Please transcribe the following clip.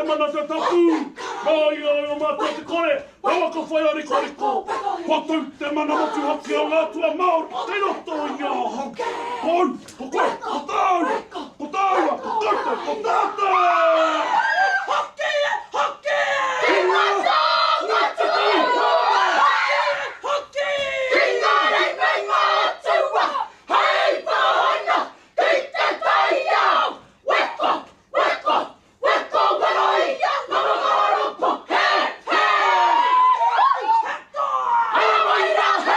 mana te tapu. Ai ai o mātua te kore. Rawa ka whai ari koreko. Kua tau te mana motu haki o ngā tua Māori. Te roto i a hau. Koi, ko koe, ko tau. Ko tau, ko kote, ko tātou. Hoki, hoki. Ki wata, wata tau. Hoki. Ki ngare me ngā tua. Hei pāna, ki te taiao. Weko, weko, weko waraia. Namagaroko, he, he. Heko. Awaira, he.